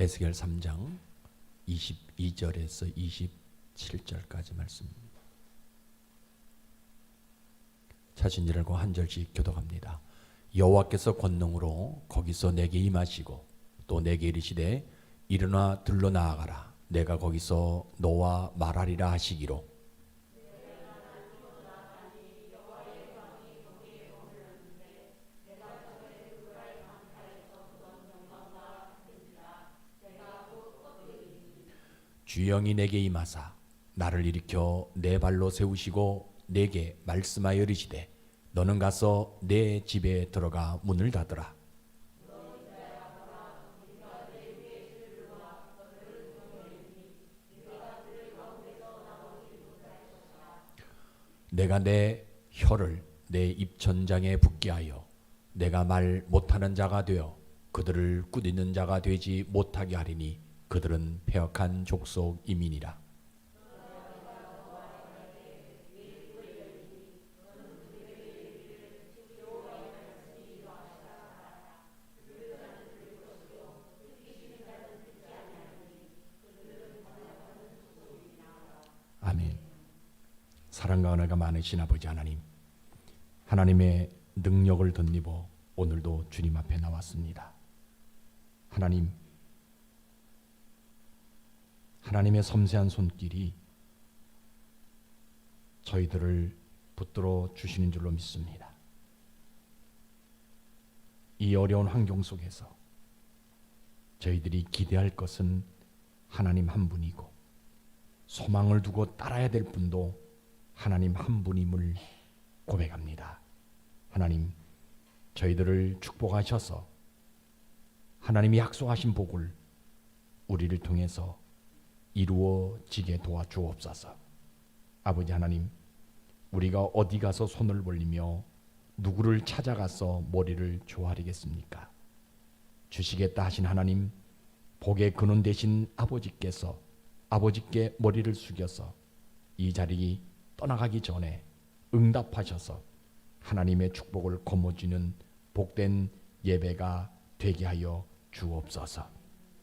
에스겔 3장 22절에서 27절까지 말씀입니다. 찾은 이들과 한 절씩 교독합니다. 여호와께서 권능으로 거기서 내게 임하시고 또 내게 이르시되 일어나 들러 나아가라. 내가 거기서 너와 말하리라 하시기로 주영이 내게 임하사 나를 일으켜 내 발로 세우시고 내게 말씀하여 이르시되 너는 가서 내 집에 들어가 문을 닫으라. 내가 내 혀를 내 입천장에 붙게 하여 내가 말 못하는 자가 되어 그들을 꾸짖는 자가 되지 못하게 하리니 그들은 패역한 족속 이민이라. 아멘. 사랑과 은혜가 많으신 아버지 하나님, 하나님의 능력을 덧입어 오늘도 주님 앞에 나왔습니다. 하나님, 하나님의 섬세한 손길이 저희들을 붙들어 주시는 줄로 믿습니다. 이 어려운 환경 속에서 저희들이 기대할 것은 하나님 한 분이고 소망을 두고 따라야 될 분도 하나님 한 분임을 고백합니다. 하나님, 저희들을 축복하셔서 하나님이 약속하신 복을 우리를 통해서 이루어지게 도와주옵소서. 아버지 하나님, 우리가 어디 가서 손을 벌리며 누구를 찾아가서 머리를 조아리겠습니까? 주시겠다 하신 하나님, 복의 근원 되신 아버지께서 아버지께 머리를 숙여서 이 자리 떠나가기 전에 응답하셔서 하나님의 축복을 거머쥐는 복된 예배가 되게 하여 주옵소서.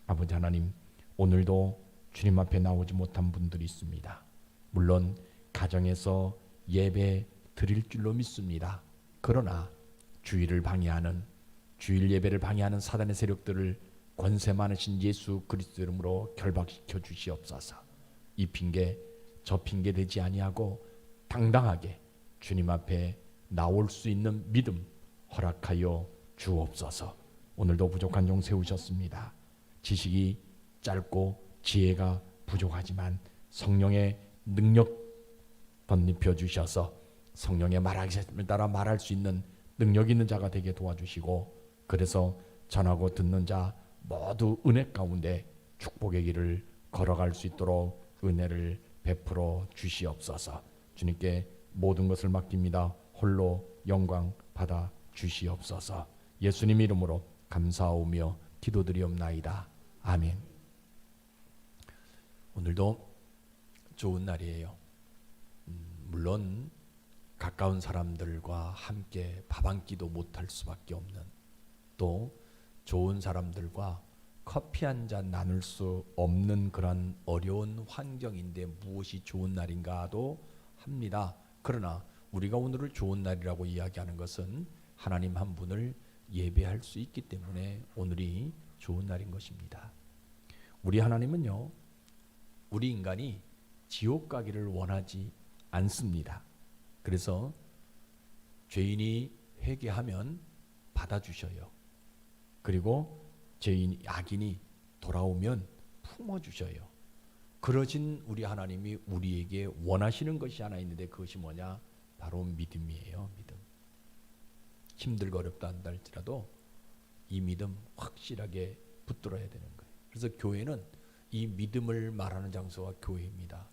아버지 하나님, 오늘도 주님 앞에 나오지 못한 분들이 있습니다. 물론 가정에서 예배 드릴 줄로 믿습니다. 그러나 주일 예배를 방해하는 사단의 세력들을 권세 많으신 예수 그리스도 이름으로 결박시켜 주시옵소서. 이 핑계 저 핑계 되지 아니하고 당당하게 주님 앞에 나올 수 있는 믿음 허락하여 주옵소서. 오늘도 부족한 종 세우셨습니다. 지식이 짧고 지혜가 부족하지만 성령의 능력 덧입혀 주셔서 성령의 말하심을 따라 말할 수 있는 능력 있는 자가 되게 도와주시고, 그래서 전하고 듣는 자 모두 은혜 가운데 축복의 길을 걸어갈 수 있도록 은혜를 베풀어 주시옵소서. 주님께 모든 것을 맡깁니다. 홀로 영광 받아 주시옵소서. 예수님 이름으로 감사하오며 기도드리옵나이다. 아멘. 오늘도 좋은 날이에요. 물론 가까운 사람들과 함께 밥 한 끼도 못할 수밖에 없는, 또 좋은 사람들과 커피 한 잔 나눌 수 없는 그런 어려운 환경인데 무엇이 좋은 날인가도 합니다. 그러나 우리가 오늘을 좋은 날이라고 이야기하는 것은 하나님 한 분을 예배할 수 있기 때문에 오늘이 좋은 날인 것입니다. 우리 하나님은요, 우리 인간이 지옥 가기를 원하지 않습니다. 그래서 죄인이 회개하면 받아주셔요. 그리고 악인이 돌아오면 품어주셔요. 그러신 우리 하나님이 우리에게 원하시는 것이 하나 있는데 그것이 뭐냐? 바로 믿음이에요. 믿음. 힘들고 어렵다 한다 할지라도 이 믿음 확실하게 붙들어야 되는 거예요. 그래서 교회는 이 믿음을 말하는 장소가 교회입니다.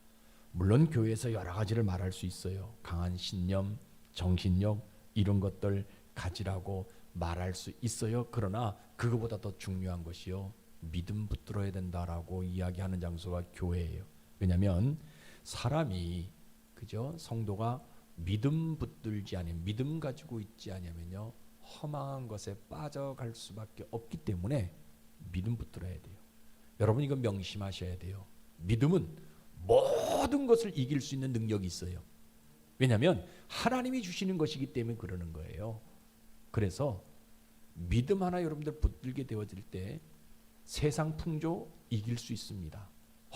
물론 교회에서 여러 가지를 말할 수 있어요. 강한 신념, 정신력 이런 것들 가지라고 말할 수 있어요. 그러나 그거보다 더 중요한 것이요, 믿음 붙들어야 된다라고 이야기하는 장소가 교회예요. 왜냐하면 사람이, 그죠? 성도가 믿음 붙들지 아니면, 믿음 가지고 있지 아니면요, 허망한 것에 빠져갈 수밖에 없기 때문에 믿음 붙들어야 돼요. 여러분 이거 명심하셔야 돼요. 믿음은 모든 것을 이길 수 있는 능력이 있어요. 왜냐하면 하나님이 주시는 것이기 때문에 그러는 거예요. 그래서 믿음 하나 여러분들 붙들게 되어질 때 세상 풍조 이길 수 있습니다.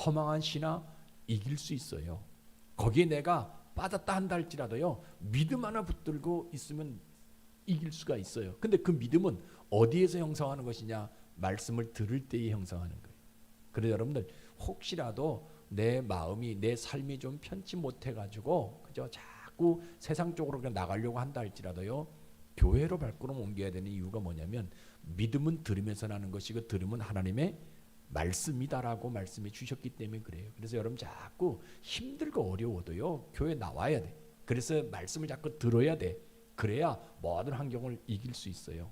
허망한 신화 이길 수 있어요. 거기에 내가 빠졌다 한다 할지라도요, 믿음 하나 붙들고 있으면 이길 수가 있어요. 근데 그 믿음은 어디에서 형성하는 것이냐? 말씀을 들을 때에 형성하는 거예요. 그래서 여러분들 혹시라도 내 마음이, 내 삶이 좀 편치 못해가지고 그저 자꾸 세상 쪽으로 그냥 나가려고 한다 할지라도요, 교회로 발걸음 옮겨야 되는 이유가 뭐냐면 믿음은 들으면서 나는 것이고 들음은 하나님의 말씀이다라고 말씀해 주셨기 때문에 그래요. 그래서 여러분 자꾸 힘들고 어려워도요, 교회 나와야 돼. 그래서 말씀을 자꾸 들어야 돼. 그래야 모든 환경을 이길 수 있어요.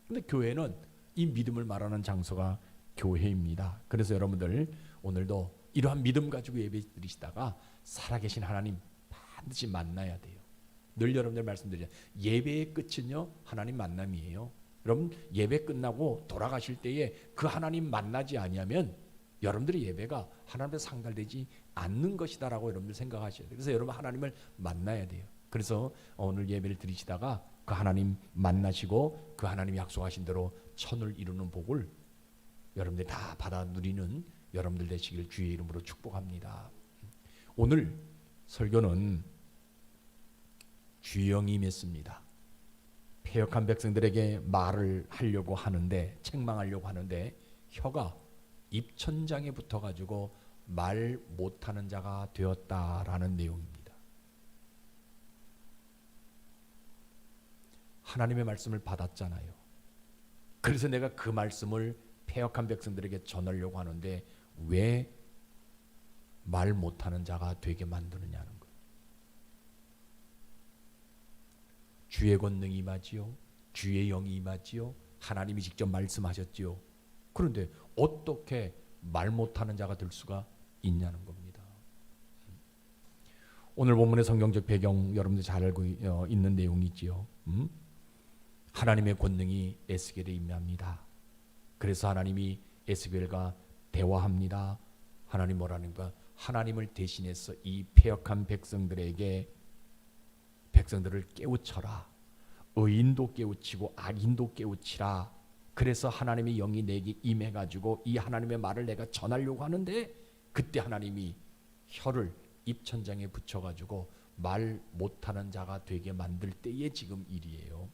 근데 교회는 이 믿음을 말하는 장소가 교회입니다. 그래서 여러분들 오늘도 이러한 믿음 가지고 예배 드리시다가 살아계신 하나님 반드시 만나야 돼요. 늘 여러분들 말씀드리죠. 예배의 끝은요, 하나님 만남이에요. 여러분 예배 끝나고 돌아가실 때에 그 하나님 만나지 아니하면 여러분들의 예배가 하나님께 상달되지 않는 것이다라고 여러분들 생각하셔야 돼요. 그래서 여러분 하나님을 만나야 돼요. 그래서 오늘 예배를 드리시다가 그 하나님 만나시고 그 하나님이 약속하신 대로 천을 이루는 복을 여러분들이 다 받아 누리는 여러분들 되시길 주의 이름으로 축복합니다. 오늘 설교는 주영이 임했습니다. 패역한 백성들에게 말을 하려고 하는데, 책망하려고 하는데 혀가 입천장에 붙어가지고 말 못하는 자가 되었다라는 내용입니다. 하나님의 말씀을 받았잖아요. 그래서 내가 그 말씀을 패역한 백성들에게 전하려고 하는데 왜 말 못하는 자가 되게 만드느냐는 거예요. 주의 권능이 임하지요. 주의 영이 임하지요. 하나님이 직접 말씀하셨지요. 그런데 어떻게 말 못하는 자가 될 수가 있냐는 겁니다. 오늘 본문의 성경적 배경 여러분들 잘 알고 있는 내용이지요. 하나님의 권능이 에스겔에 임합니다. 그래서 하나님이 에스겔과 대화합니다. 하나님 뭐라는가? 하나님을 대신해서 이 패역한 백성들에게 백성들을 깨우쳐라. 의인도 깨우치고 악인도 깨우치라. 그래서 하나님의 영이 내게 임해가지고 이 하나님의 말을 내가 전하려고 하는데 그때 하나님이 혀를 입천장에 붙여가지고 말 못하는 자가 되게 만들 때의 지금 일이에요.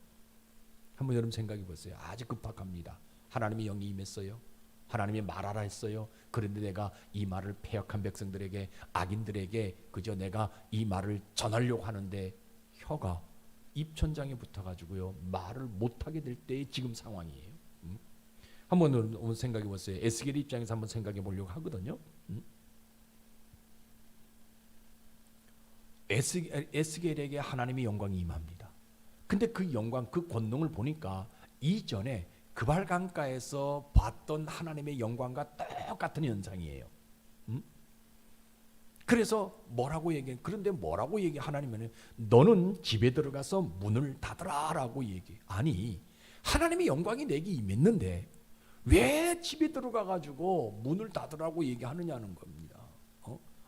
한번 여러분 생각해 보세요. 아주 급박합니다. 하나님의 영이 임했어요. 하나님이 말하라 했어요. 그런데 내가 이 말을 패역한 백성들에게, 악인들에게 그저 내가 이 말을 전하려고 하는데 혀가 입천장에 붙어가지고요 말을 못하게 될 때의 지금 상황이에요. 한번 생각해 보세요. 에스겔 입장에서 한번 생각해 보려고 하거든요. 에스겔에게 하나님의 영광이 임합니다. 근데 그 영광, 그 권능을 보니까 이전에 그발 강가에서 봤던 하나님의 영광과 똑같은 현상이에요. 그래서 뭐라고 얘기해? 그런데 뭐라고 얘기? 하나님은 너는 집에 들어가서 문을 닫으라라고 얘기해. 아니, 하나님의 영광이 내게 임했는데 왜 집에 들어가 가지고 문을 닫으라고 얘기하느냐는 겁니다.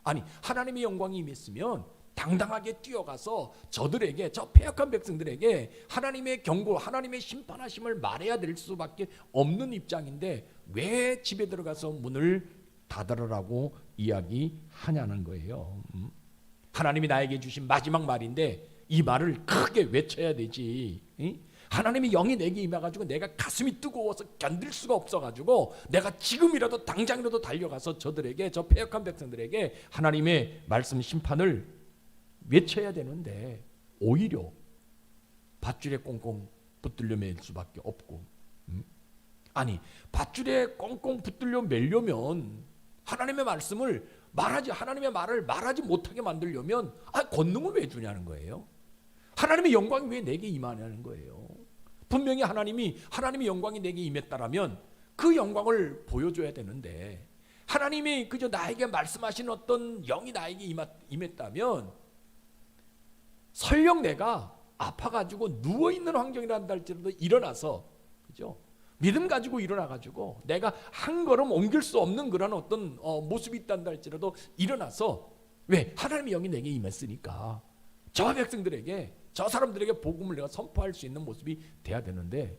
아니, 하나님의 영광이 임했으면 당당하게 뛰어가서 저들에게, 저 패역한 백성들에게 하나님의 경고, 하나님의 심판하심을 말해야 될 수밖에 없는 입장인데 왜 집에 들어가서 문을 닫으라고 이야기하냐는 거예요. 하나님이 나에게 주신 마지막 말인데 이 말을 크게 외쳐야 되지. 하나님의 영이 내게 임해가지고 내가 가슴이 뜨거워서 견딜 수가 없어가지고 내가 지금이라도 당장이라도 달려가서 저들에게, 저 패역한 백성들에게 하나님의 말씀 심판을 외쳐야 되는데 오히려 밧줄에 꽁꽁 붙들려 맬 수밖에 없고, 아니 밧줄에 꽁꽁 붙들려 매려면 하나님의 말씀을 말하지, 하나님의 말을 말하지 못하게 만들려면 권능을 왜 주냐는 거예요. 하나님의 영광이 왜 내게 임하냐는 거예요. 분명히 하나님의 영광이 내게 임했다라면 그 영광을 보여줘야 되는데 하나님이 그저 나에게 말씀하신 어떤 영이 나에게 임했다면 설령 내가 아파가지고 누워있는 환경이란다 할지라도 일어나서, 그죠? 믿음 가지고 일어나가지고 내가 한 걸음 옮길 수 없는 그런 어떤 모습이 있단다 할지라도 일어나서, 왜? 하나님의 영이 내게 임했으니까 저 백성들에게, 저 사람들에게 복음을 내가 선포할 수 있는 모습이 돼야 되는데,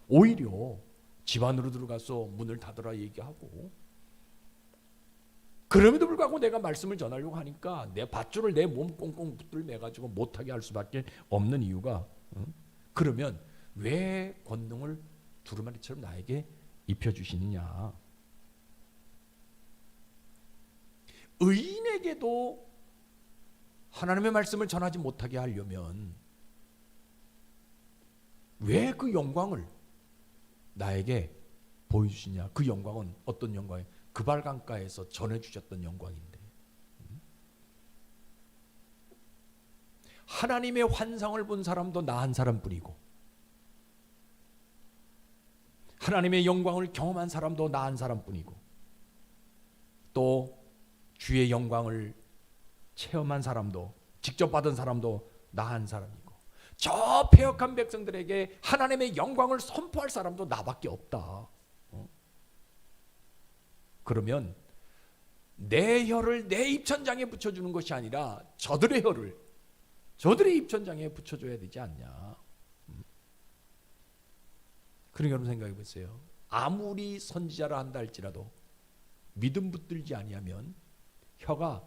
오히려 집 안으로 들어가서 문을 닫으라 얘기하고, 그럼에도 불구하고 내가 말씀을 전하려고 하니까 내 밧줄을 내 몸 꽁꽁 붙들어 매가지고 못하게 할 수밖에 없는 이유가, 그러면 왜 권능을 두루마리처럼 나에게 입혀주시느냐. 의인에게도 하나님의 말씀을 전하지 못하게 하려면 왜 그 영광을 나에게 보여주시냐. 그 영광은 어떤 영광이에요? 그발강가에서 전해주셨던 영광인데, 하나님의 환상을 본 사람도 나 한 사람뿐이고, 하나님의 영광을 경험한 사람도 나 한 사람뿐이고, 또 주의 영광을 체험한 사람도, 직접 받은 사람도 나 한 사람이고, 저 패역한 백성들에게 하나님의 영광을 선포할 사람도 나밖에 없다. 그러면 내 혀를 내 입천장에 붙여주는 것이 아니라 저들의 혀를 저들의 입천장에 붙여줘야 되지 않냐. 그러니까 여러분 생각해 보세요. 아무리 선지자라 한다 할지라도 믿음 붙들지 아니하면 혀가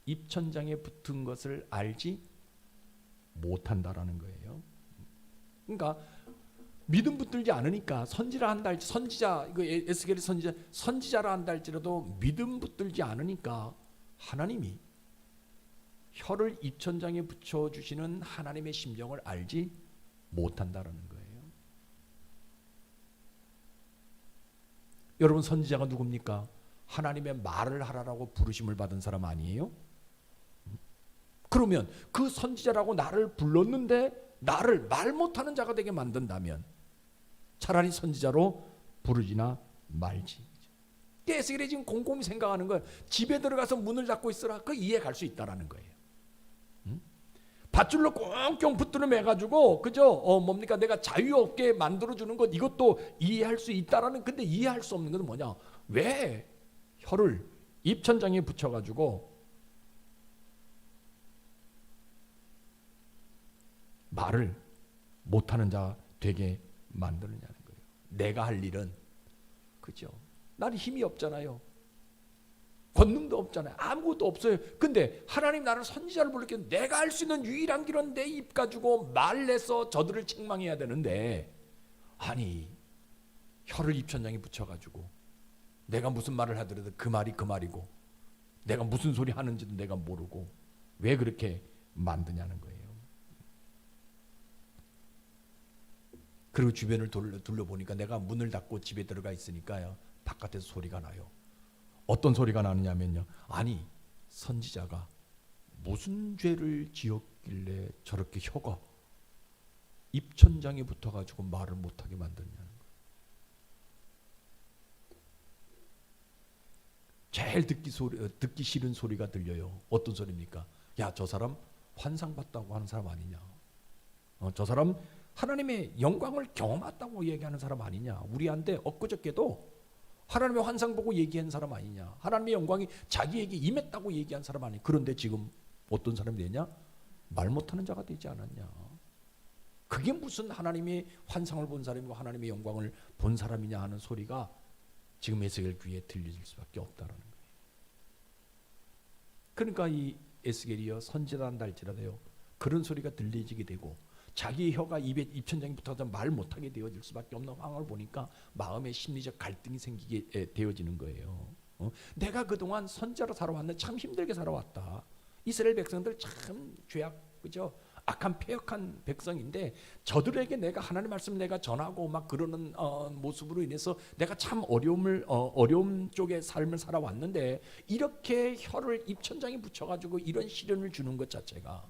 입천장에 붙은 것을 알지 못한다라는 거예요. 그러니까 믿음 붙들지 않으니까 선지라 한다 할지, 선지자, 이거 에스겔의 선지자라 한다 할지라도 믿음 붙들지 않으니까 하나님이 혀를 입천장에 붙여 주시는 하나님의 심정을 알지 못한다라는 거예요. 여러분, 선지자가 누굽니까? 하나님의 말을 하라라고 부르심을 받은 사람 아니에요? 그러면 그 선지자라고 나를 불렀는데 나를 말 못하는 자가 되게 만든다면 차라리 선지자로 부르지나 말지. 에스겔이 지금 곰곰이 생각하는 거예요. 집에 들어가서 문을 닫고 있으라. 그 이해 갈 수 있다라는 거예요. 밧줄로 꽁꽁 붙들어 매가지고, 그죠? 뭡니까? 내가 자유 없게 만들어주는 것, 이것도 이해할 수 있다라는. 근데 이해할 수 없는 건 뭐냐? 왜 혀를 입천장에 붙여가지고 말을 못하는 자 되게 만드느냐는 거예요. 내가 할 일은, 그죠? 나는 힘이 없잖아요. 권능도 없잖아요. 아무것도 없어요. 근데 하나님 나를 선지자를 부르게, 내가 할 수 있는 유일한 길은 내 입 가지고 말내서 저들을 책망해야 되는데, 아니 혀를 입천장에 붙여가지고 내가 무슨 말을 하더라도 그 말이 그 말이고, 내가 무슨 소리 하는지도 내가 모르고 왜 그렇게 만드냐는 거예요. 그리고 주변을 둘러보니까 내가 문을 닫고 집에 들어가 있으니까요, 바깥에서 소리가 나요. 어떤 소리가 나느냐면요, 아니 선지자가 무슨 죄를 지었길래 저렇게 혀가 입천장에 붙어가지고 말을 못하게 만드냐는 거예요. 제일 듣기 싫은 소리가 들려요. 어떤 소리입니까? 야, 저 사람 환상 봤다고 하는 사람 아니냐? 저 사람 하나님의 영광을 경험했다고 얘기하는 사람 아니냐? 우리한테 엊그저께도 하나님의 환상 보고 얘기한 사람 아니냐? 하나님의 영광이 자기에게 임했다고 얘기한 사람 아니냐? 그런데 지금 어떤 사람이 되냐? 말 못하는 자가 되지 않았냐? 그게 무슨 하나님의 환상을 본 사람이고 하나님의 영광을 본 사람이냐 하는 소리가 지금 에스겔 귀에 들려질 수밖에 없다라는 거예요. 그러니까 이 에스겔이여 선지자한다 할지라도요, 그런 소리가 들리게 되고 자기 혀가 입천장에 붙어서 말 못하게 되어질 수밖에 없는 상황을 보니까 마음의 심리적 갈등이 생기게 되어지는 거예요. 내가 그동안 선지자로 살아왔는데 참 힘들게 살아왔다. 이스라엘 백성들 참 죄악, 그죠? 악한 패역한 백성인데 저들에게 내가 하나님의 말씀을 내가 전하고 막 그러는 모습으로 인해서 내가 참 어려움 쪽의 삶을 살아왔는데, 이렇게 혀를 입천장에 붙여가지고 이런 시련을 주는 것 자체가,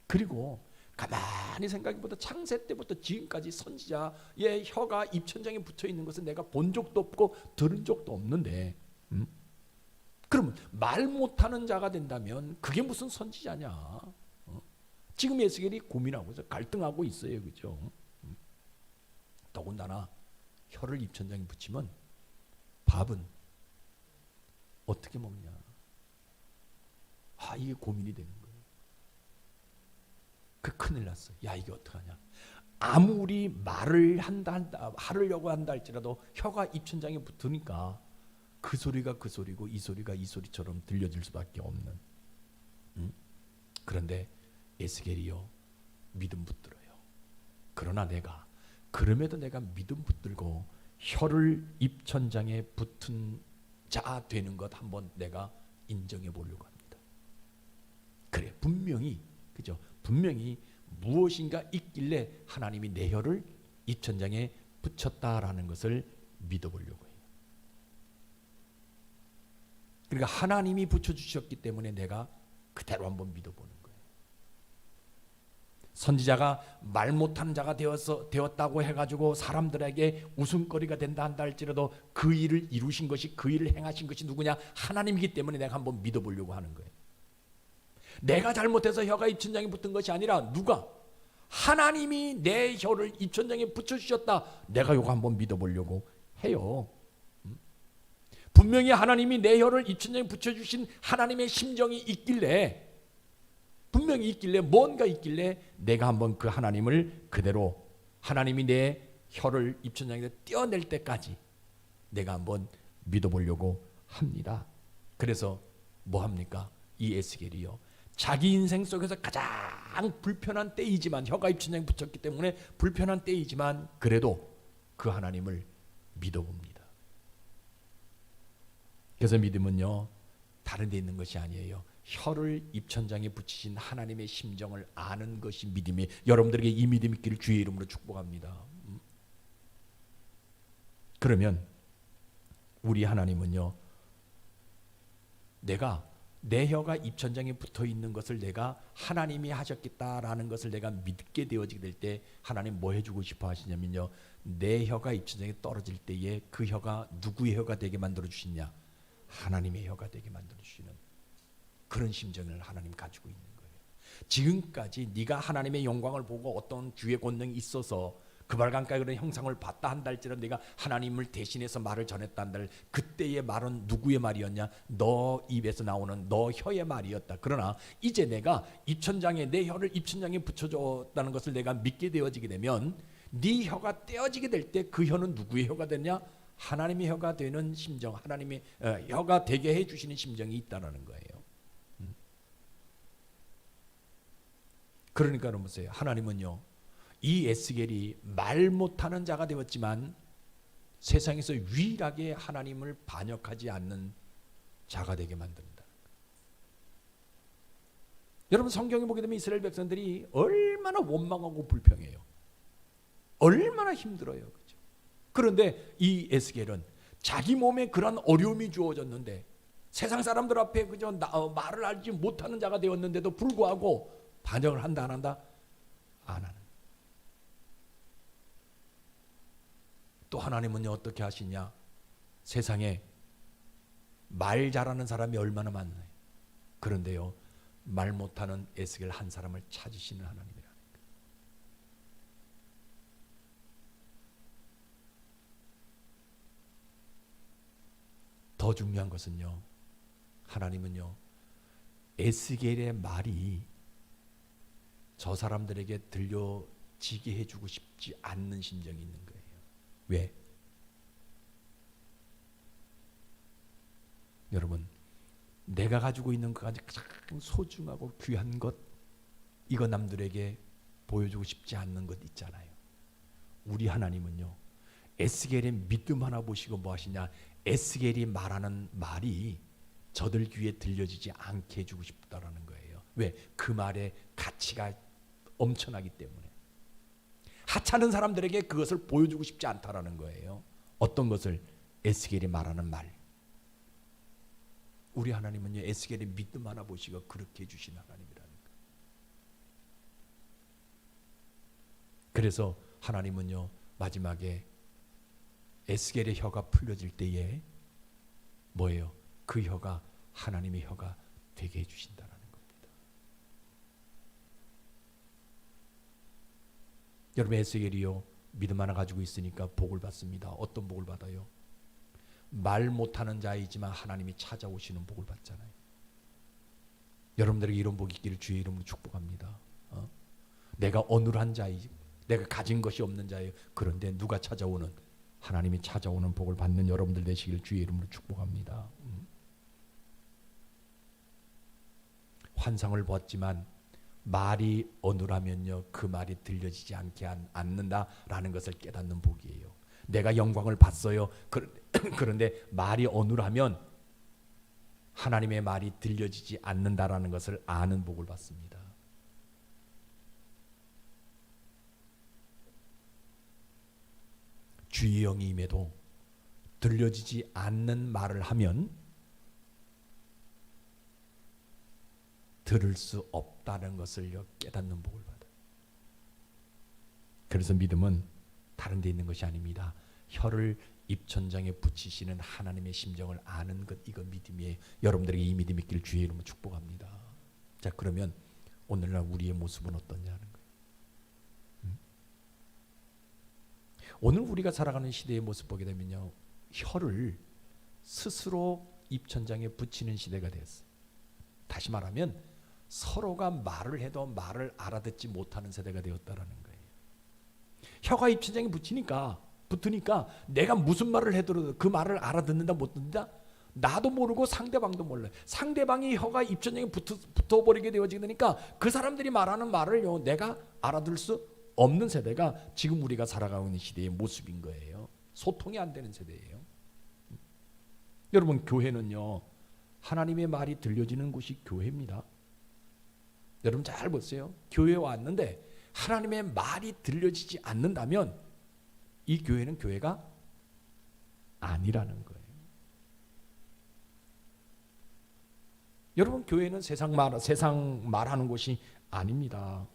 그리고 가만히 생각해보다 창세 때부터 지금까지 선지자의 혀가 입천장에 붙어 있는 것은 내가 본 적도 없고 들은 적도 없는데, 그러면 말 못하는 자가 된다면 그게 무슨 선지자냐? 지금 에스겔이 고민하고 있어요. 갈등하고 있어요, 그죠? 더군다나 혀를 입천장에 붙이면 밥은 어떻게 먹냐. 이게 고민이 되는 거예요. 큰일 났어. 야, 이게 어떡하냐. 아무리 말을 하려고 한다 할지라도 혀가 입천장에 붙으니까 그 소리가 그 소리고 이 소리가 이 소리처럼 들려질 수밖에 없는. 그런데 에스겔이요, 믿음 붙들어요. 그러나 그럼에도 내가 믿음 붙들고 혀를 입천장에 붙은 자 되는 것 한번 내가 인정해 보려고 합니다. 그래, 분명히 무엇인가 있길래 하나님이 내 혀를 입천장에 붙였다라는 것을 믿어보려고 해요. 그러니까 하나님이 붙여주셨기 때문에 내가 그대로 한번 믿어보는 거예요. 선지자가 말 못하는 자가 되었다고 해가지고 사람들에게 웃음거리가 된다 한다 할지라도 그 일을 이루신 것이, 그 일을 행하신 것이 누구냐? 하나님이기 때문에 내가 한번 믿어보려고 하는 거예요. 내가 잘못해서 혀가 입천장에 붙은 것이 아니라 누가? 하나님이 내 혀를 입천장에 붙여주셨다. 내가 이거 한번 믿어보려고 해요. 분명히 하나님이 내 혀를 입천장에 붙여주신 하나님의 심정이 있길래, 분명히 있길래, 뭔가 있길래 내가 한번 그 하나님을 그대로, 하나님이 내 혀를 입천장에 떼어낼 때까지 내가 한번 믿어보려고 합니다. 그래서 뭐 합니까? 이 에스겔이요, 자기 인생 속에서 가장 불편한 때이지만, 혀가 입천장에 붙였기 때문에 불편한 때이지만 그래도 그 하나님을 믿어봅니다. 그래서 믿음은요, 다른 데 있는 것이 아니에요. 혀를 입천장에 붙이신 하나님의 심정을 아는 것이 믿음이, 여러분들에게 이 믿음이 있기를 주의 이름으로 축복합니다. 그러면 우리 하나님은요, 내 혀가 입천장에 붙어 있는 것을 내가 하나님이 하셨겠다라는 것을 내가 믿게 되어지게 될 때 하나님 뭐 해주고 싶어 하시냐면요, 내 혀가 입천장에 떨어질 때에 그 혀가 누구의 혀가 되게 만들어 주시냐? 하나님의 혀가 되게 만들어 주시는 그런 심정을 하나님 가지고 있는 거예요. 지금까지 네가 하나님의 영광을 보고 어떤 귀의 권능이 있어서 그발강가의 그런 형상을 봤다 한다 할지라도 네가 하나님을 대신해서 말을 전했다 한다 할 그때의 말은 누구의 말이었냐? 너 입에서 나오는 너 혀의 말이었다. 그러나 이제 내가 입천장에, 내 혀를 입천장에 붙여줬다는 것을 내가 믿게 되어지게 되면 네 혀가 떼어지게 될 때 그 혀는 누구의 혀가 되냐? 하나님의 혀가 되는 심정, 하나님의 혀가 되게 해주시는 심정이 있다는 거예요. 그러니까 보세요. 하나님은요, 이 에스겔이 말 못하는 자가 되었지만 세상에서 유일하게 하나님을 반역하지 않는 자가 되게 만든다. 여러분, 성경에 보게 되면 이스라엘 백성들이 얼마나 원망하고 불평해요. 얼마나 힘들어요. 그렇죠? 그런데 이 에스겔은 자기 몸에 그런 어려움이 주어졌는데, 세상 사람들 앞에 말을 알지 못하는 자가 되었는데도 불구하고 반역을 한다 안 한다? 안 하는. 또 하나님은요, 어떻게 하시냐? 세상에 말 잘하는 사람이 얼마나 많나요? 그런데요, 말 못하는 에스겔 한 사람을 찾으시는 하나님이라는 거예요. 더 중요한 것은요, 하나님은요, 에스겔의 말이 저 사람들에게 들려지게 해주고 싶지 않는 심정이 있는 거예요. 왜? 여러분, 내가 가지고 있는 그 가장 소중하고 귀한 것, 이거 남들에게 보여주고 싶지 않는 것 있잖아요. 우리 하나님은요, 에스겔의 믿음 하나 보시고 뭐 하시냐? 에스겔이 말하는 말이 저들 귀에 들려지지 않게 해주고 싶다라는 거예요. 왜? 그 말의 가치가 엄청나기 때문에. 하찮은 사람들에게 그것을 보여주고 싶지 않다라는 거예요. 어떤 것을? 에스겔이 말하는 말. 우리 하나님은요, 에스겔의 믿음 하나 보시고 그렇게 해주신 하나님이라는 거예요. 그래서 하나님은요, 마지막에 에스겔의 혀가 풀려질 때에 뭐예요? 그 혀가 하나님의 혀가 되게 해주신다라는 겁니다. 여러분, 에스겔이요, 믿음 하나 가지고 있으니까 복을 받습니다. 어떤 복을 받아요? 말 못하는 자이지만 하나님이 찾아오시는 복을 받잖아요. 여러분들에게 이런 복이 있기를 주의 이름으로 축복합니다. 내가 어눌한 자이지, 내가 가진 것이 없는 자예요. 그런데 누가 찾아오는, 하나님이 찾아오는 복을 받는 여러분들 되시길 주의 이름으로 축복합니다. 환상을 보았지만 말이 어눌하면요, 그 말이 들려지지 않는다라는 것을 깨닫는 복이에요. 내가 영광을 봤어요. 그런데 말이 어눌하면 하나님의 말이 들려지지 않는다라는 것을 아는 복을 받습니다. 주의 영이 임해도 들려지지 않는 말을 하면 들을 수 없다는 것을 깨닫는 복을 받아요. 그래서 믿음은 다른 데 있는 것이 아닙니다. 혀를 입천장에 붙이시는 하나님의 심정을 아는 것, 이거 믿음이에요. 여러분들에게 이 믿음이 있기를 주의 이름으로 축복합니다. 자, 그러면 오늘날 우리의 모습은 어떠냐는 거예요. 오늘 우리가 살아가는 시대의 모습 보게 되면요, 혀를 스스로 입천장에 붙이는 시대가 됐어요. 다시 말하면 서로가 말을 해도 말을 알아듣지 못하는 세대가 되었다라는 거예요. 혀가 입천장에 붙으니까 내가 무슨 말을 해도 그 말을 알아듣는다 못 듣는다 나도 모르고 상대방도 몰라요. 상대방이 혀가 입천장에 붙어버리게 되어지니까 그 사람들이 말하는 말을요, 내가 알아들 수 없는 세대가 지금 우리가 살아가고 있는 시대의 모습인 거예요. 소통이 안 되는 세대예요. 여러분, 교회는요, 하나님의 말이 들려지는 곳이 교회입니다. 여러분 잘 보세요. 교회에 왔는데 하나님의 말이 들려지지 않는다면 이 교회는 교회가 아니라는 거예요. 여러분, 교회는 세상 말하는 곳이 아닙니다.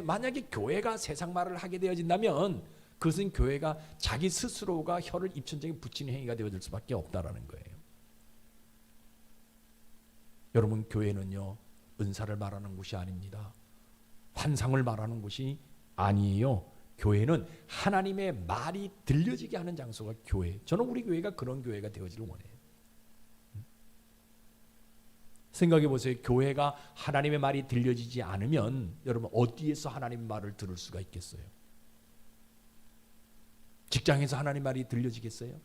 만약에 교회가 세상 말을 하게 되어진다면 그것은 교회가 자기 스스로가 혀를 입천장에 붙이는 행위가 되어질 수밖에 없다라는 거예요. 여러분, 교회는요, 은사를 말하는 곳이 아닙니다. 환상을 말하는 곳이 아니에요. 교회는 하나님의 말이 들려지게 하는 장소가 교회. 저는 우리 교회가 그런 교회가 되어지를 원해요. 생각해 보세요. 교회가 하나님의 말이 들려지지 않으면 여러분 어디에서 하나님의 말을 들을 수가 있겠어요? 직장에서 하나님의 말이 들려지겠어요?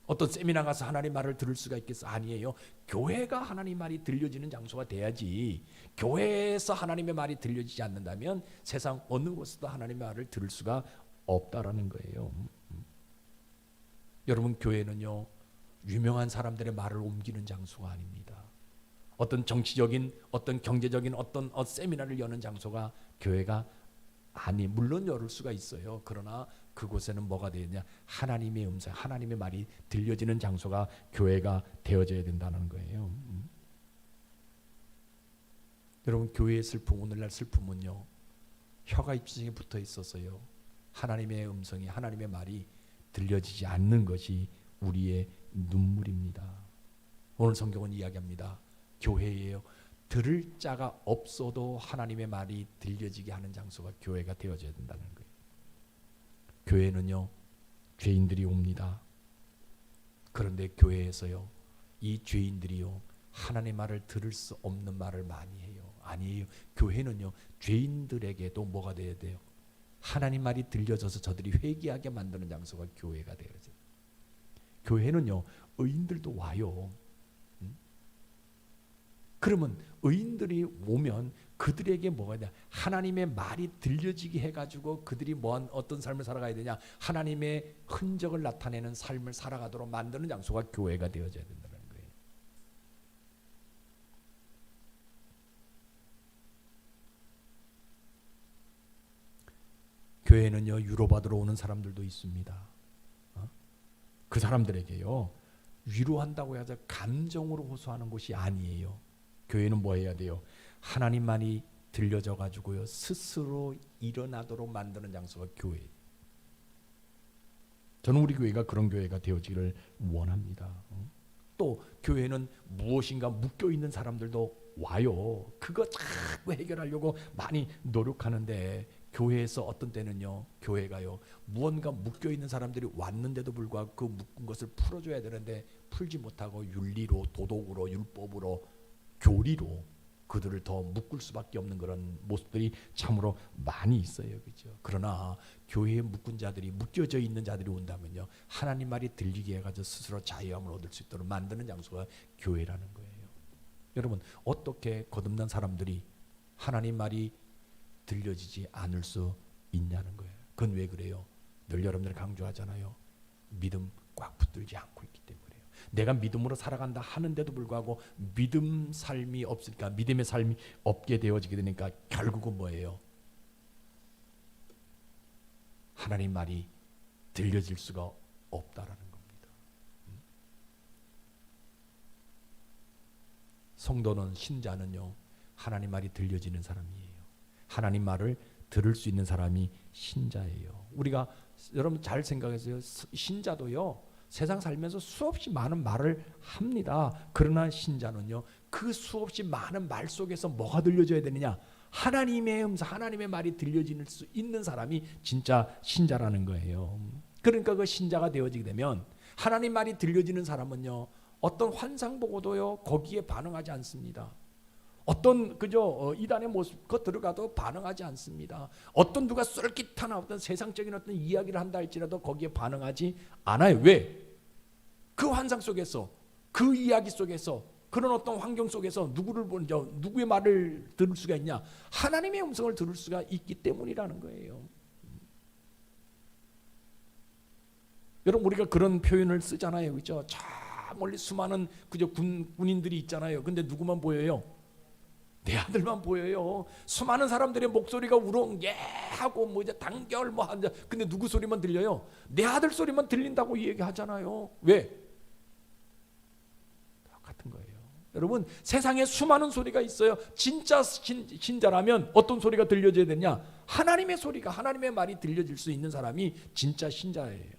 어떤 세미나 가서 하나님 말을 들을 수가 있겠어? 아니에요. 교회가 하나님 말이 들려지는 장소가 돼야지. 교회에서 하나님의 말이 들려지지 않는다면 세상 어느 곳에서도 하나님의 말을 들을 수가 없다라는 거예요. 여러분, 교회는요, 유명한 사람들의 말을 옮기는 장소가 아닙니다. 어떤 정치적인, 어떤 경제적인 어떤 세미나를 여는 장소가 교회가 물론 열을 수가 있어요. 그러나 그곳에는 뭐가 되느냐? 하나님의 음성, 하나님의 말이 들려지는 장소가 교회가 되어져야 된다는 거예요. 여러분, 교회의 슬픔, 오늘날 슬픔은요, 혀가 입천장에 붙어 있어서요, 하나님의 음성이, 하나님의 말이 들려지지 않는 것이 우리의 눈물입니다. 오늘 성경은 이야기합니다. 교회예요. 들을 자가 없어도 하나님의 말이 들려지게 하는 장소가 교회가 되어져야 된다는 거예요. 교회는요, 죄인들이 옵니다. 그런데 교회에서요, 이 죄인들이요, 하나님의 말을 들을 수 없는 말을 많이 해요. 아니에요. 교회는요, 죄인들에게도 뭐가 돼야 돼요? 하나님 말이 들려져서 저들이 회개하게 만드는 장소가 교회가 되어져요. 교회는요, 의인들도 와요. 그러면 의인들이 오면 그들에게 뭐가 되냐? 하나님의 말이 들려지게 해가지고 그들이 어떤 삶을 살아가야 되냐? 하나님의 흔적을 나타내는 삶을 살아가도록 만드는 장소가 교회가 되어져야 된다는 거예요. 교회는요, 위로받으러 오는 사람들도 있습니다. 그 사람들에게요, 위로한다고 해서 감정으로 호소하는 곳이 아니에요. 교회는 뭐 해야 돼요? 하나님만이 들려져 가지고요, 스스로 일어나도록 만드는 장소가 교회예요. 저는 우리 교회가 그런 교회가 되어지기를 원합니다. 또 교회는 무엇인가 묶여 있는 사람들도 와요. 그거 자꾸 해결하려고 많이 노력하는데 교회에서 어떤 때는요, 교회가요, 무언가 묶여 있는 사람들이 왔는데도 불구하고 그 묶은 것을 풀어줘야 되는데 풀지 못하고 윤리로, 도덕으로, 율법으로, 교리로 그들을 더 묶을 수밖에 없는 그런 모습들이 참으로 많이 있어요, 그죠? 그러나 교회에 묶은 자들이, 묶여져 있는 자들이 온다면요, 하나님 말이 들리게 해가지고 스스로 자유함을 얻을 수 있도록 만드는 장소가 교회라는 거예요. 여러분, 어떻게 거듭난 사람들이 하나님 말이 들려지지 않을 수 있냐는 거예요. 그건 왜 그래요? 늘 여러분들 강조하잖아요. 믿음 꽉 붙들지 않고 있기 때문에 그래요. 내가 믿음으로 살아간다 하는데도 불구하고 믿음 삶이 없으니까, 믿음의 삶이 없게 되어지게 되니까 결국은 뭐예요? 하나님 말이 들려질 수가 없다라는 겁니다. 성도는, 신자는요, 하나님 말이 들려지는 사람이에요. 하나님 말을 들을 수 있는 사람이 신자예요. 우리가 여러분 잘 생각해서요, 신자도요, 세상 살면서 수없이 많은 말을 합니다. 그러나 신자는요, 그 수없이 많은 말 속에서 뭐가 들려줘야 되느냐? 하나님의 음성, 하나님의 말이 들려질 수 있는 사람이 진짜 신자라는 거예요. 그러니까 그 신자가 되어지게 되면 하나님 말이 들려지는 사람은요, 어떤 환상 보고도요, 거기에 반응하지 않습니다. 어떤 그저 이단의 모습 그 들어가도 반응하지 않습니다. 어떤 누가 쏠깃한 어떤 세상적인 어떤 이야기를 한다 할지라도 거기에 반응하지 않아요. 왜? 그 환상 속에서, 그 이야기 속에서, 그런 어떤 환경 속에서 누구의 말을 들을 수가 있냐? 하나님의 음성을 들을 수가 있기 때문이라는 거예요. 여러분, 우리가 그런 표현을 쓰잖아요, 그죠? 저 멀리 수많은 그저 군인들이 있잖아요. 근데 누구만 보여요? 내 아들만 보여요. 수많은 사람들의 목소리가 우렁예하고 뭐 이제 단결 뭐 한다. 근데 누구 소리만 들려요? 내 아들 소리만 들린다고 얘기하잖아요. 왜? 똑같은 거예요. 여러분, 세상에 수많은 소리가 있어요. 진짜 신자라면 어떤 소리가 들려져야 되냐? 하나님의 소리가, 하나님의 말이 들려질 수 있는 사람이 진짜 신자예요.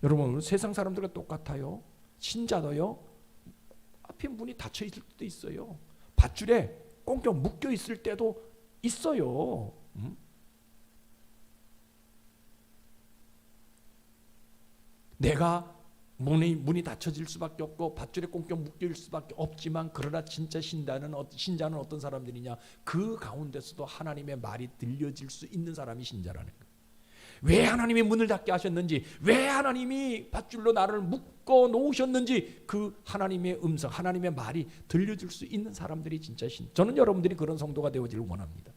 여러분, 세상 사람들과 똑같아요. 신자도요, 앞에 문이 닫혀 있을 때도 있어요. 밧줄에 꽁꽁 묶여 있을 때도 있어요. 내가 문이 닫혀질 수밖에 없고 밧줄에 꽁꽁 묶여질 수밖에 없지만, 그러나 진짜 신자는 어떤 사람들이냐? 그 가운데서도 하나님의 말이 들려질 수 있는 사람이 신자라는 거예요. 왜 하나님이 문을 닫게 하셨는지, 왜 하나님이 밧줄로 나를 묶어 놓으셨는지, 그 하나님의 음성, 하나님의 말이 들려줄 수 있는 사람들이 진짜 저는 여러분들이 그런 성도가 되어지를 원합니다.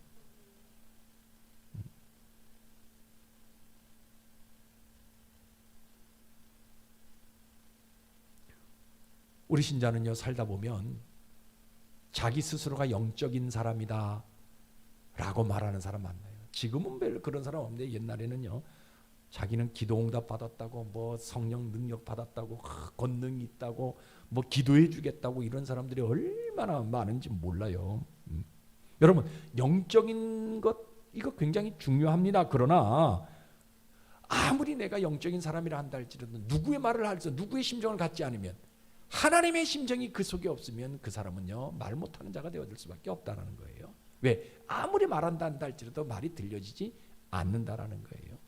우리 신자는요, 살다 보면 자기 스스로가 영적인 사람이다 라고 말하는 사람 많나요? 지금은 별 그런 사람 없는데 옛날에는요, 자기는 기도응답 받았다고, 뭐 성령 능력 받았다고, 권능이 있다고, 뭐 기도해 주겠다고, 이런 사람들이 얼마나 많은지 몰라요. 여러분, 영적인 것 이거 굉장히 중요합니다. 그러나 아무리 내가 영적인 사람이라 한다 할지라도 누구의 말을 할지, 누구의 심정을 갖지 않으면, 하나님의 심정이 그 속에 없으면 그 사람은요, 말 못하는 자가 되어질 수밖에 없다는 거예요. 왜? 아무리 말한다 한다 할지라도 말이 들려지지 않는다라는 거예요.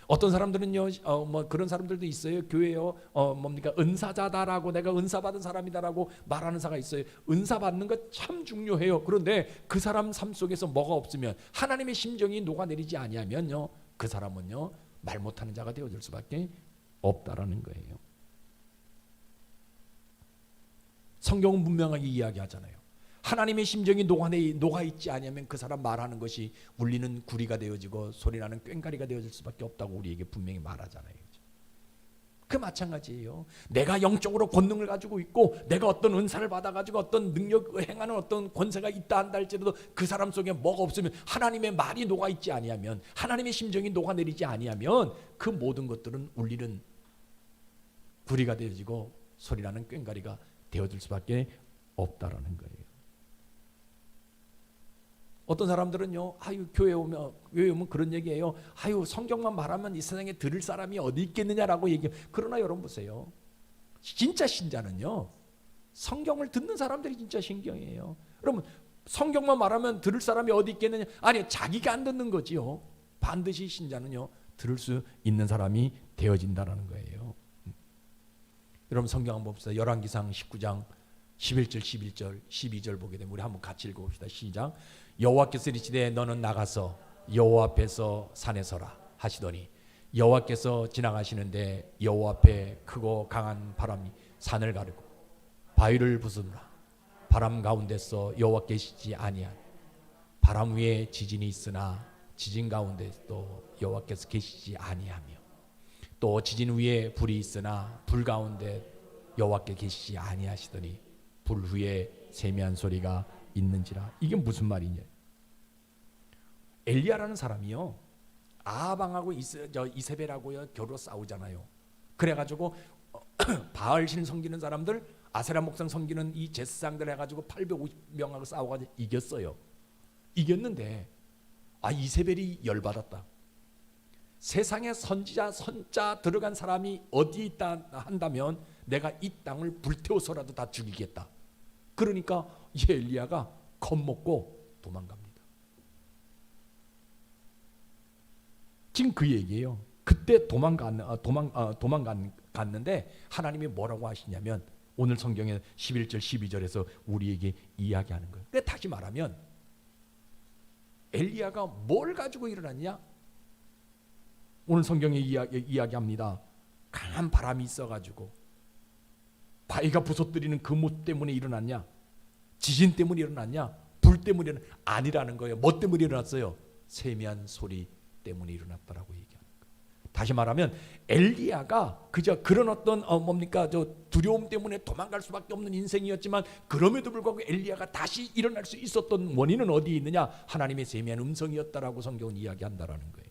어떤 사람들은요, 뭐 그런 사람들도 있어요. 교회요, 뭡니까, 은사자다라고, 내가 은사 받은 사람이다라고 말하는 사가 있어요. 은사 받는 것 참 중요해요. 그런데 그 사람 삶 속에서 뭐가 없으면, 하나님의 심정이 녹아내리지 아니하면요, 그 사람은요, 말 못하는 자가 되어질 수밖에 없다라는 거예요. 성경은 분명하게 이야기하잖아요. 하나님의 심정이 녹아있지 않으면 그 사람 말하는 것이 울리는 구리가 되어지고 소리나는 꽹과리가 되어질 수밖에 없다고 우리에게 분명히 말하잖아요. 그 마찬가지예요. 내가 영적으로 권능을 가지고 있고, 내가 어떤 은사를 받아가지고 어떤 능력을 행하는 어떤 권세가 있다 한다 할지라도 그 사람 속에 뭐가 없으면, 하나님의 말이 녹아있지 아니하면, 하나님의 심정이 녹아내리지 아니하면 그 모든 것들은 울리는 구리가 되어지고 소리나는 꽹과리가 되어질 수밖에 없다라는 거예요. 어떤 사람들은요, 아유, 교회 오면 그런 얘기해요. 아유, 성경만 말하면 이 세상에 들을 사람이 어디 있겠느냐라고 얘기해요. 그러나 여러분 보세요. 진짜 신자는요, 성경을 듣는 사람들이 진짜 신경이에요. 여러분, 성경만 말하면 들을 사람이 어디 있겠느냐? 아니요, 자기가 안 듣는 거지요. 반드시 신자는요, 들을 수 있는 사람이 되어진다는 거예요. 여러분, 성경 한번 봅시다. 열왕기상 19장 11절, 11절, 12절 보게 되면 우리 한번 같이 읽어봅시다. 시작. 여호와께서 이르시되 너는 나가서 여호와 앞에서 산에 서라 하시더니 여호와께서 지나가시는데 여호와 앞에 크고 강한 바람이 산을 가르고 바위를 부수느라 바람 가운데서 여호와 계시지 아니하니 바람 위에 지진이 있으나 지진 가운데도 여호와께서 계시지 아니하며 또 지진 위에 불이 있으나 불 가운데 여호와께 계시지 아니하시더니 불 위에 세미한 소리가 있는지라. 이게 무슨 말이냐? 엘리야라는 사람이요, 아방하고 이세벨하고요 겨루 싸우잖아요. 그래가지고 바알신 섬기는 사람들, 아세라 목상 섬기는 이 제사장들 해가지고 850명하고 싸워가지고 이겼어요. 이겼는데 이세벨이 열받았다. 세상에 선지자 선자 들어간 사람이 어디에 있다 한다면 내가 이 땅을 불태워서라도 다 죽이겠다. 그러니까 이 엘리야가 겁먹고 도망갑니다. 지금 그 얘기예요. 그때 도망갔는데 하나님이 뭐라고 하시냐면 오늘 성경의 11절 12절에서 우리에게 이야기하는 거예요. 그러니까 다시 말하면 엘리야가 뭘 가지고 일어났냐? 오늘 성경에 이야기합니다. 강한 바람이 있어가지고 바위가 부서뜨리는 그 뭐 때문에 일어났냐? 지진 때문에 일어났냐? 불 때문에 아니라는 거예요. 뭐 때문에 일어났어요? 세미한 소리 때문에 일어났다라고 얘기하는 거예요. 다시 말하면 엘리야가 그저 그런 어떤 두려움 때문에 도망갈 수밖에 없는 인생이었지만 그럼에도 불구하고 엘리야가 다시 일어날 수 있었던 원인은 어디에 있느냐? 하나님의 세미한 음성이었다라고 성경은 이야기한다라는 거예요.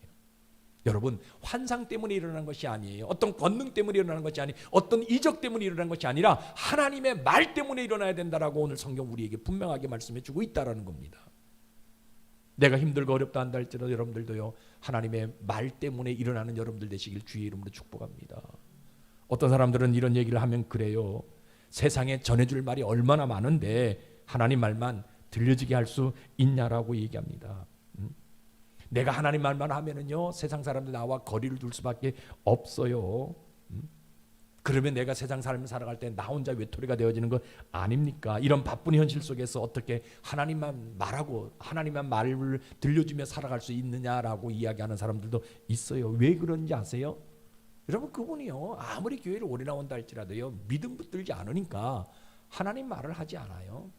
여러분, 환상 때문에 일어난 것이 아니에요. 어떤 권능 때문에 일어나는 것이 아니, 어떤 이적 때문에 일어난 것이 아니라 하나님의 말 때문에 일어나야 된다라고 오늘 성경 우리에게 분명하게 말씀해 주고 있다라는 겁니다. 내가 힘들고 어렵다 한다 할지라도 여러분들도요, 하나님의 말 때문에 일어나는 여러분들 되시길 주의 이름으로 축복합니다. 어떤 사람들은 이런 얘기를 하면 그래요. 세상에 전해줄 말이 얼마나 많은데 하나님 말만 들려지게 할 수 있냐라고 얘기합니다. 내가 하나님 말만 하면은요, 세상 사람들 나와 거리를 둘 수밖에 없어요. 그러면 내가 세상 삶을 살아갈 때 나 혼자 외톨이가 되어지는 것 아닙니까? 이런 바쁜 현실 속에서 어떻게 하나님만 말하고 하나님만 말을 들려주며 살아갈 수 있느냐라고 이야기하는 사람들도 있어요. 왜 그런지 아세요? 여러분, 그분이요, 아무리 교회를 오래 나온다 할지라도요, 믿음 붙들지 않으니까 하나님 말을 하지 않아요.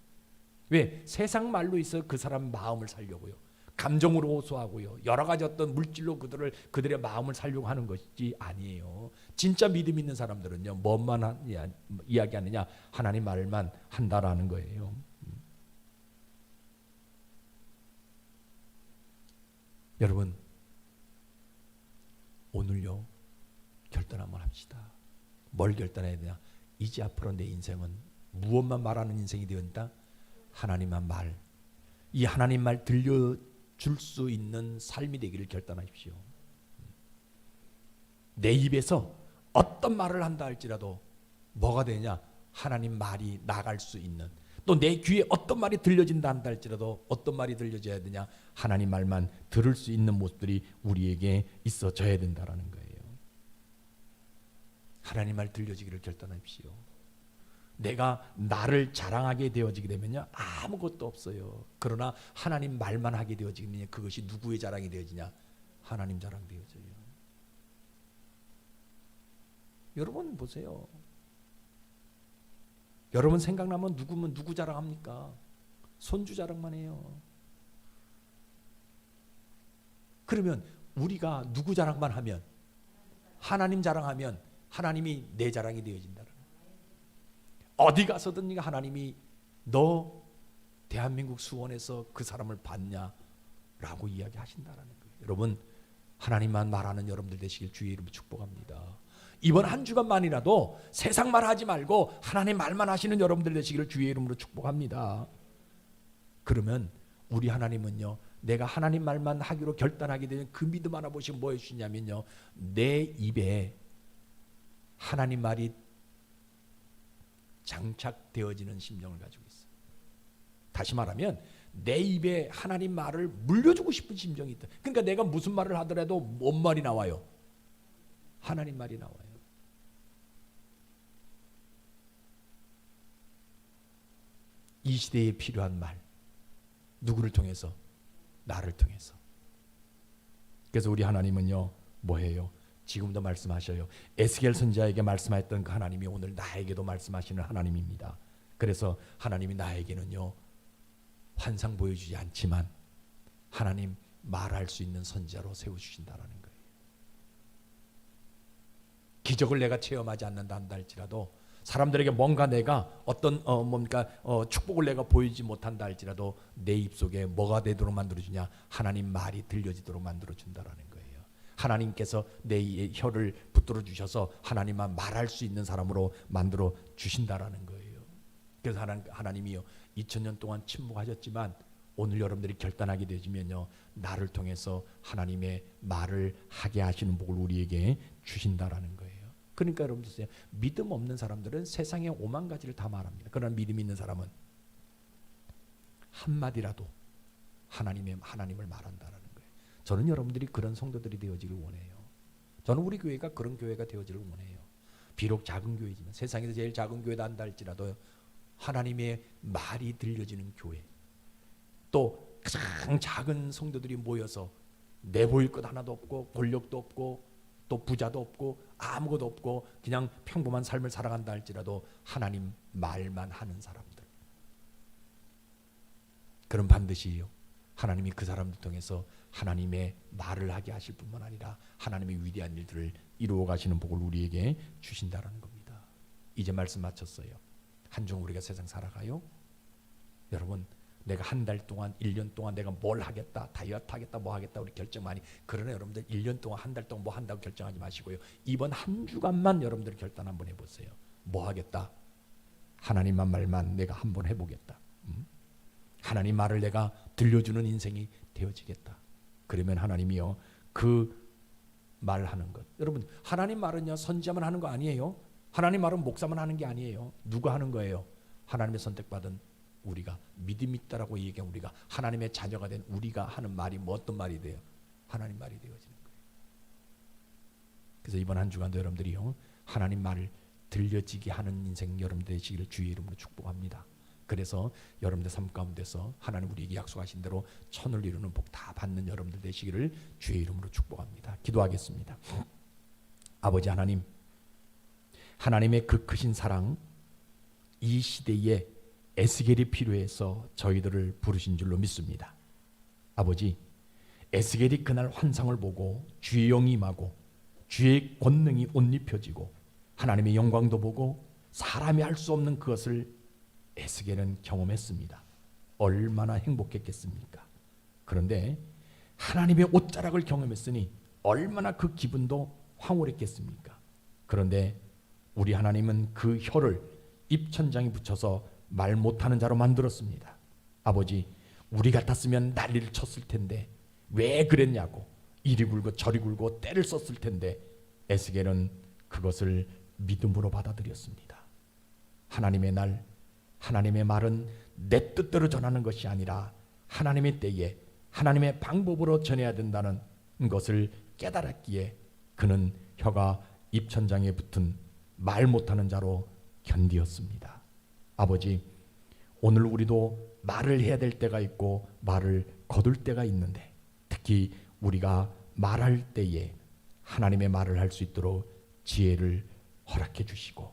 왜? 세상 말로 있어 그 사람 마음을 살려고요. 감정으로 호소하고요. 여러 가지 어떤 물질로 그들의 마음을 살려고 하는 것이 아니에요. 진짜 믿음 있는 사람들은요, 뭐만 이야기하느냐? 하나님 말만 한다라는 거예요. 여러분, 오늘요, 결단 한번 합시다. 뭘 결단해야 되냐? 이제 앞으로 내 인생은 무엇만 말하는 인생이 되었다? 하나님만 말. 이 하나님 말 들려줄 수 있는 삶이 되기를 결단하십시오. 내 입에서 어떤 말을 한다 할지라도 뭐가 되냐? 하나님 말이 나갈 수 있는, 또 내 귀에 어떤 말이 들려진다 한다 할지라도 어떤 말이 들려져야 되냐? 하나님 말만 들을 수 있는 모습들이 우리에게 있어져야 된다라는 거예요. 하나님 말 들려지기를 결단하십시오. 내가 나를 자랑하게 되어지게 되면요, 아무것도 없어요. 그러나 하나님 말만 하게 되어지면 그것이 누구의 자랑이 되어지냐? 하나님 자랑 되어져요. 여러분 보세요. 여러분 생각나면 누구 자랑합니까? 손주 자랑만 해요. 그러면 우리가 누구 자랑만 하면, 하나님 자랑하면 하나님이 내 자랑이 되어진다. 어디 가서든 하나님이 너 대한민국 수원에서 그 사람을 봤냐라고 이야기하신다라는 거예요. 여러분, 하나님만 말하는 여러분들 되시길 주의 이름으로 축복합니다. 이번 한 주간만이라도 세상 말하지 말고 하나님 말만 하시는 여러분들 되시기를 주의 이름으로 축복합니다. 그러면 우리 하나님은요, 내가 하나님 말만 하기로 결단하게 되면 그 믿음 하나 보시면 뭐 해주시냐면요, 내 입에 하나님 말이 장착되어지는 심정을 가지고 있어요. 다시 말하면 내 입에 하나님 말을 물려주고 싶은 심정이 있다. 그러니까 내가 무슨 말을 하더라도 뭔 말이 나와요? 하나님 말이 나와요. 이 시대에 필요한 말, 누구를 통해서? 나를 통해서. 그래서 우리 하나님은요, 뭐해요? 지금도 말씀하셔요. 에스겔 선지자에게 말씀하셨던 그 하나님이 오늘 나에게도 말씀하시는 하나님입니다. 그래서 하나님이 나에게는요, 환상 보여주지 않지만 하나님 말할 수 있는 선지자로 세워주신다라는 거예요. 기적을 내가 체험하지 않는다 한다 할지라도, 사람들에게 뭔가 내가 어떤 축복을 내가 보이지 못한다 할지라도 내 입속에 뭐가 되도록 만들어주냐? 하나님 말이 들려지도록 만들어준다라는 거예요. 하나님께서 내 혀를 붙들어 주셔서 하나님만 말할 수 있는 사람으로 만들어 주신다라는 거예요. 그래서 하나님이요, 2000년 동안 침묵하셨지만 오늘 여러분들이 결단하게 되시면요, 나를 통해서 하나님의 말을 하게 하시는 복을 우리에게 주신다라는 거예요. 그러니까 여러분들, 믿음 없는 사람들은 세상에 오만 가지를 다 말합니다. 그러나 믿음 있는 사람은 한마디라도 하나님을 말한다라는 거예요. 저는 여러분들이 그런 성도들이 되어지길 원해요. 저는 우리 교회가 그런 교회가 되어지길 원해요. 비록 작은 교회지만, 세상에서 제일 작은 교회다 한다 할지라도 하나님의 말이 들려지는 교회, 또 가장 작은 성도들이 모여서 내보일 것 하나도 없고 권력도 없고 또 부자도 없고 아무것도 없고 그냥 평범한 삶을 살아간다 할지라도 하나님 말만 하는 사람들, 그럼 반드시요, 하나님이 그 사람들 통해서 하나님의 말을 하게 하실 뿐만 아니라 하나님의 위대한 일들을 이루어 가시는 복을 우리에게 주신다라는 겁니다. 이제 말씀 마쳤어요. 한 주 우리가 세상 살아가요. 여러분, 내가 한 달 동안 1년 동안 내가 뭘 하겠다, 다이어트 하겠다, 뭐 하겠다 우리 결정 많이. 그러나 여러분들 1년 동안 한 달 동안 뭐 한다고 결정하지 마시고요, 이번 한 주간만 여러분들 결단 한번 해보세요. 뭐 하겠다? 하나님만 말만 내가 한번 해보겠다. 하나님 말을 내가 들려주는 인생이 되어지겠다. 그러면 하나님이요, 그 말하는 것, 여러분 하나님 말은요 선지자만 하는 거 아니에요. 하나님 말은 목사만 하는 게 아니에요. 누가 하는 거예요? 하나님의 선택받은 우리가, 믿음 있다라고 얘기한 우리가, 하나님의 자녀가 된 우리가 하는 말이 뭐 어떤 말이 돼요? 하나님 말이 되어지는 거예요. 그래서 이번 한 주간도 여러분들이요, 하나님 말을 들려지게 하는 인생 여러분들 되시기를 주의 이름으로 축복합니다. 그래서 여러분들 삶 가운데서 하나님 우리에게 약속하신 대로 천을 이루는 복 다 받는 여러분들 되시기를 주의 이름으로 축복합니다. 기도하겠습니다. 아버지 하나님, 하나님의 그 크신 사랑, 이 시대에 에스겔이 필요해서 저희들을 부르신 줄로 믿습니다. 아버지, 에스겔이 그날 환상을 보고 주의 영이 임하고 주의 권능이 옷 입혀지고 하나님의 영광도 보고 사람이 할 수 없는 그것을 에스겔은 경험했습니다. 얼마나 행복했겠습니까? 그런데 하나님의 옷자락을 경험했으니 얼마나 그 기분도 황홀했겠습니까? 그런데 우리 하나님은 그 혀를 입천장에 붙여서 말 못하는 자로 만들었습니다. 아버지, 우리 같았으면 난리를 쳤을 텐데 왜 그랬냐고 이리 굴고 저리 굴고 때를 썼을 텐데 에스겔은 그것을 믿음으로 받아들였습니다. 하나님의 날, 하나님의 말은 내 뜻대로 전하는 것이 아니라 하나님의 때에 하나님의 방법으로 전해야 된다는 것을 깨달았기에 그는 혀가 입천장에 붙은 말 못하는 자로 견디었습니다. 아버지, 오늘 우리도 말을 해야 될 때가 있고 말을 거둘 때가 있는데, 특히 우리가 말할 때에 하나님의 말을 할 수 있도록 지혜를 허락해 주시고,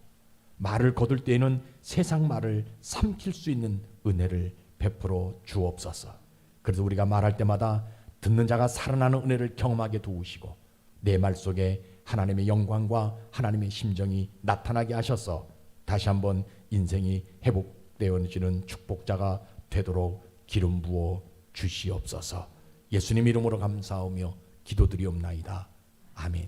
말을 거둘 때에는 세상 말을 삼킬 수 있는 은혜를 베풀어 주옵소서. 그래서 우리가 말할 때마다 듣는 자가 살아나는 은혜를 경험하게 도우시고 내 말 속에 하나님의 영광과 하나님의 심정이 나타나게 하셔서 다시 한번 인생이 회복되어지는 축복자가 되도록 기름 부어 주시옵소서. 예수님 이름으로 감사하며 기도드리옵나이다. 아멘.